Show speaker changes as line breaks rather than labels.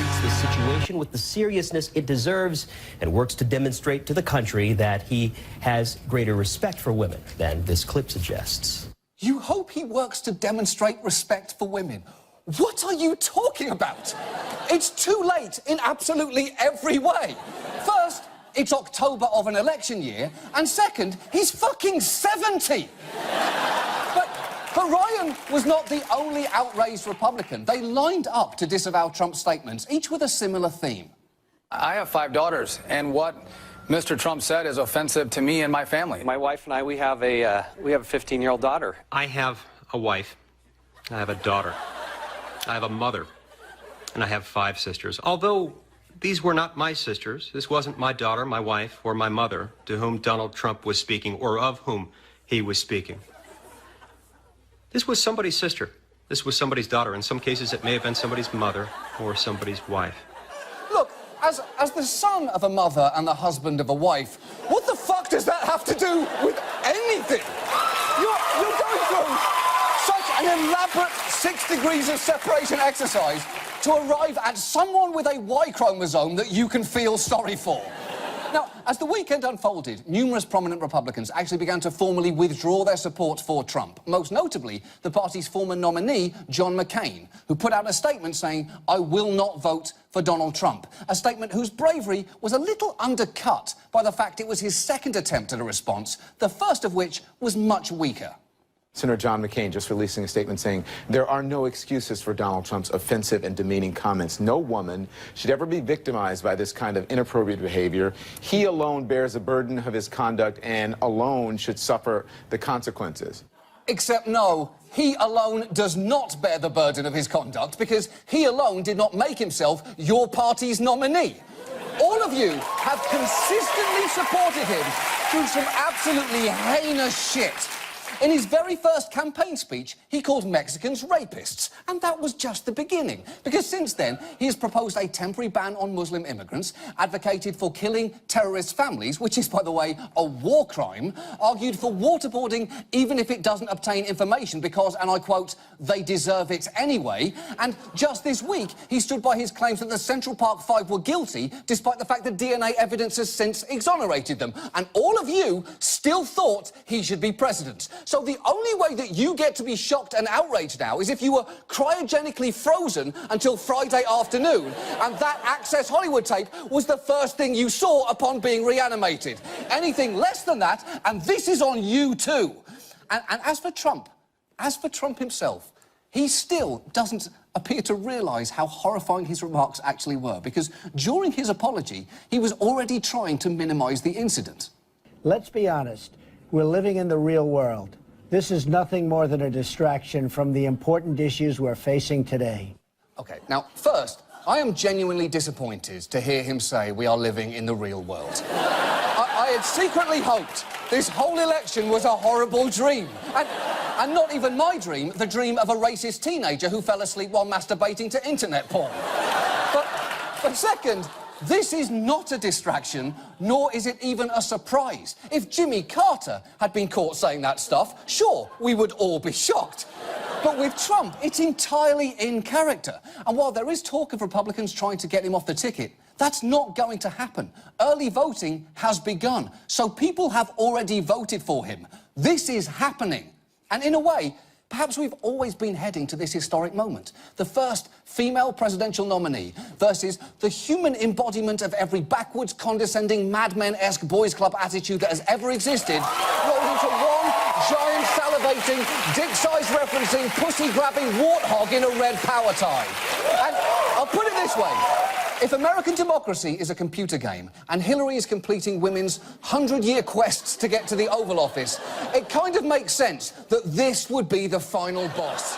treats the situation with the seriousness it deserves and works to demonstrate to the country that he has greater respect for women than this clip suggests.
You hope he works to demonstrate respect for women? What are you talking about? It's too late in absolutely every way. First, it's October of an election year, and second, he's fucking 70. But Ryan was not the only outraged Republican. They lined up to disavow Trump's statements, each with a similar theme.
I have 5 daughters, and what Mr. Trump said is offensive to me and my family.
My wife and I, we have a 15-year-old daughter.
I have a wife. I have a daughter. I have a mother. And I have 5 sisters. Although these were not my sisters, this wasn't my daughter, my wife, or my mother to whom Donald Trump was speaking, or of whom he was speaking. This was somebody's sister. This was somebody's daughter. In some cases, it may have been somebody's mother or somebody's wife.
Look, as the son of a mother and the husband of a wife, what the fuck does that have to do with anything? You're going through such an elaborate 6 degrees of separation exercise to arrive at someone with a Y chromosome that you can feel sorry for. Now, as the weekend unfolded, numerous prominent Republicans actually began to formally withdraw their support for Trump, most notably the party's former nominee, John McCain, who put out a statement saying, "I will not vote for Donald Trump," a statement whose bravery was a little undercut by the fact it was his second attempt at a response, the first of which was much weaker.
Senator John McCain just releasing a statement saying there are no excuses for Donald Trump's offensive and demeaning comments. No woman should ever be victimized by this kind of inappropriate behavior. He alone bears the burden of his conduct and alone should suffer the consequences.
Except no, he alone does not bear the burden of his conduct because he alone did not make himself your party's nominee. All of you have consistently supported him through some absolutely heinous shit. In his very first campaign speech, he called Mexicans rapists. And that was just the beginning. Because since then, he has proposed a temporary ban on Muslim immigrants, advocated for killing terrorist families, which is, by the way, a war crime, argued for waterboarding even if it doesn't obtain information because, and I quote, "they deserve it anyway." And just this week, he stood by his claims that the Central Park Five were guilty, despite the fact that DNA evidence has since exonerated them. And all of you still thought he should be president. So the only way that you get to be shocked and outraged now is if you were cryogenically frozen until Friday afternoon, and that Access Hollywood tape was the first thing you saw upon being reanimated. Anything less than that, and this is on you too. And as for Trump himself, he still doesn't appear to realise how horrifying his remarks actually were, because during his apology, he was already trying to minimise the incident.
Let's be honest. We're living in the real world. This is nothing more than a distraction from the important issues we're facing today.
OK, now, first, I am genuinely disappointed to hear him say we are living in the real world. I had secretly hoped this whole election was a horrible dream. And not even my dream, the dream of a racist teenager who fell asleep while masturbating to internet porn. But second, this is not a distraction, nor is it even a surprise. If Jimmy Carter had been caught saying that stuff, sure, we would all be shocked. But with Trump, it's entirely in character. And while there is talk of Republicans trying to get him off the ticket, that's not going to happen. Early voting has begun, so people have already voted for him. This is happening. And in a way, perhaps we've always been heading to this historic moment. The first female presidential nominee versus the human embodiment of every backwards, condescending, Mad Men-esque boys' club attitude that has ever existed, rolled into one giant, salivating, dick-size referencing, pussy-grabbing warthog in a red power tie. And I'll put it this way. If American democracy is a computer game and Hillary is completing women's 100-year quests to get to the Oval Office, it kind of makes sense that this would be the final boss.